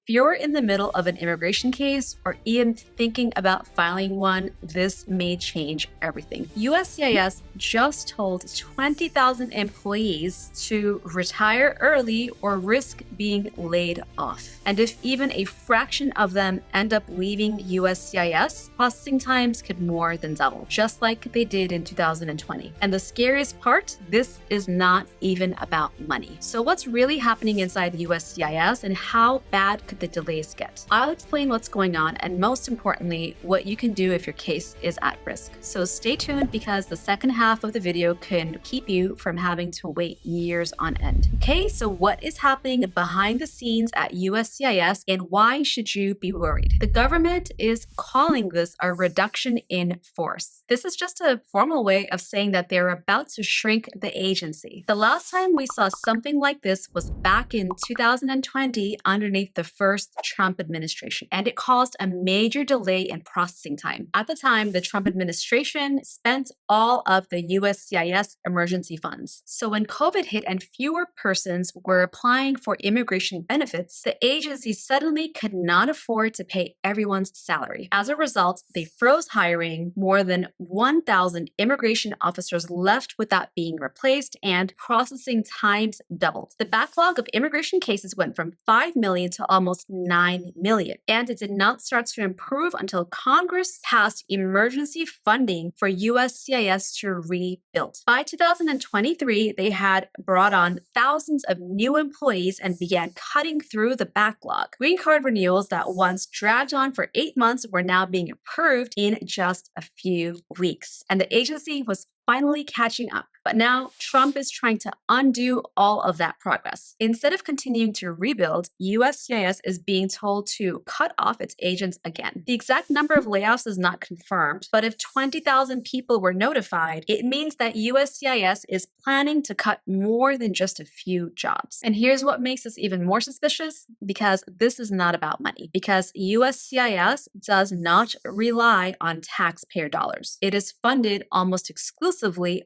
you're in the middle of an immigration case or even thinking about filing one, this may change everything. USCIS just told 20,000 employees to retire early or risk being laid off. And if even a fraction of them end up leaving USCIS, processing times could more than double, just like they did in 2020. And the scariest part, this is not even about money. So what's really happening inside USCIS and how bad could the delays get? I'll explain what's going on and most importantly, what you can do if your case is at risk. So stay tuned because the second half of the video can keep you from having to wait years on end. Okay, so what is happening behind the scenes at USCIS and why should you be worried? The government is calling this a reduction in force. This is just a formal way of saying that they're about to shrink the agency. The last time we saw something like this was back in 2020 underneath the first Trump administration, and it caused a major delay in processing time. At the time, the Trump administration spent all of the USCIS emergency funds. So when COVID hit and fewer persons were applying for immigration benefits, the agency suddenly could not afford to pay everyone's salary. As a result, they froze hiring. More than 1,000 immigration officers left without being replaced, and processing times doubled. The backlog of immigration cases went from 5 million to almost 9 million, and it did not start to improve until Congress passed emergency funding for USCIS to rebuild. By 2023, they had brought on thousands of new employees and began cutting through the backlog. Green card renewals that once dragged on for 8 months were now being approved in just a few weeks, and the agency was finally catching up. But now Trump is trying to undo all of that progress. Instead of continuing to rebuild, USCIS is being told to cut off its agents again. The exact number of layoffs is not confirmed, but if 20,000 people were notified, it means that USCIS is planning to cut more than just a few jobs. And here's what makes this even more suspicious, because this is not about money, because USCIS does not rely on taxpayer dollars. It is funded almost exclusively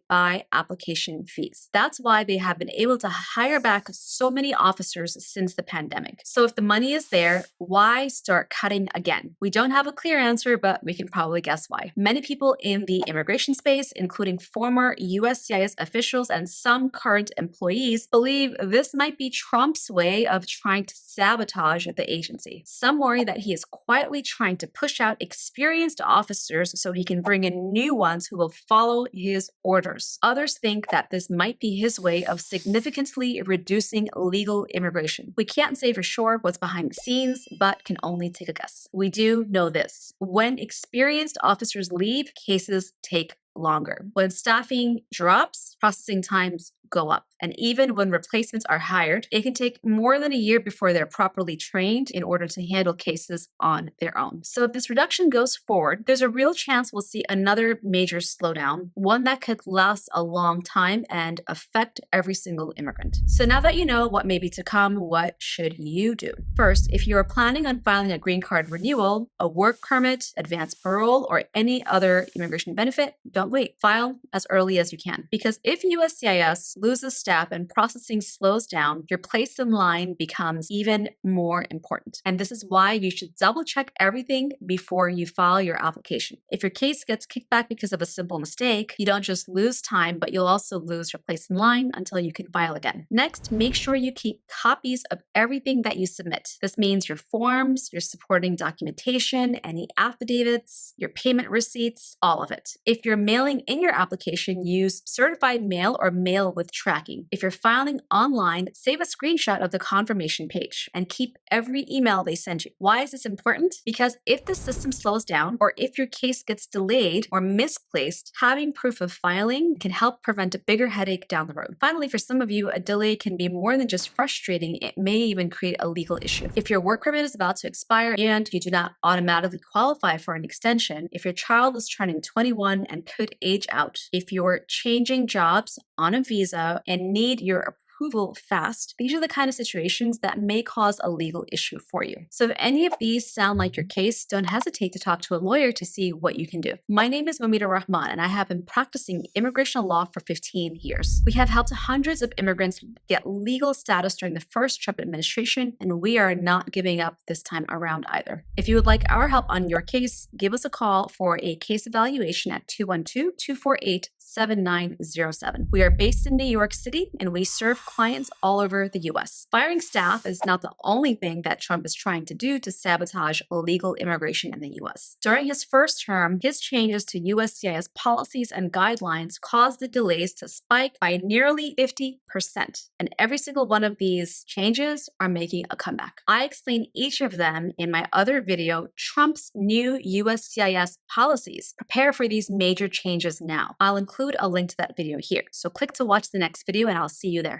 by application fees. That's why they have been able to hire back so many officers since the pandemic. So if the money is there, why start cutting again? We don't have a clear answer, but we can probably guess why. Many people in the immigration space, including former USCIS officials and some current employees, believe this might be Trump's way of trying to sabotage the agency. Some worry that he is quietly trying to push out experienced officers so he can bring in new ones who will follow his orders. Others think that this might be his way of significantly reducing illegal immigration. We can't say for sure what's behind the scenes, but can only take a guess. We do know this: when experienced officers leave, cases take longer. When staffing drops, processing times go up. And even when replacements are hired, it can take more than a year before they're properly trained in order to handle cases on their own. So if this reduction goes forward, there's a real chance we'll see another major slowdown, one that could last a long time and affect every single immigrant. So now that you know what may be to come, what should you do? First, if you are planning on filing a green card renewal, a work permit, advanced parole, or any other immigration benefit, don't wait. File as early as you can. Because if USCIS loses staff and processing slows down, your place in line becomes even more important. And this is why you should double check everything before you file your application. If your case gets kicked back because of a simple mistake, you don't just lose time, but you'll also lose your place in line until you can file again. Next, make sure you keep copies of everything that you submit. This means your forms, your supporting documentation, any affidavits, your payment receipts, all of it. If you're mailing in your application, use certified mail or mail with tracking. If you're filing online, save a screenshot of the confirmation page and keep every email they send you. Why is this important? Because if the system slows down or if your case gets delayed or misplaced, having proof of filing can help prevent a bigger headache down the road. Finally, for some of you, a delay can be more than just frustrating. It may even create a legal issue. If your work permit is about to expire and you do not automatically qualify for an extension, if your child is turning 21 and could age out, if you're changing jobs on a visa and need your approval fast, these are the kind of situations that may cause a legal issue for you. So if any of these sound like your case, don't hesitate to talk to a lawyer to see what you can do. My name is Moumita Rahman, and I have been practicing immigration law for 15 years. We have helped hundreds of immigrants get legal status during the first Trump administration, and we are not giving up this time around either. If you would like our help on your case, give us a call for a case evaluation at 212-248-7907. We are based in New York City, and we serve clients all over the US. Firing staff is not the only thing that Trump is trying to do to sabotage legal immigration in the US. During his first term, his changes to USCIS policies and guidelines caused the delays to spike by nearly 50%. And every single one of these changes are making a comeback. I explain each of them in my other video, Trump's new USCIS policies. Prepare for these major changes now. I'll include a link to that video here. So click to watch the next video and I'll see you there.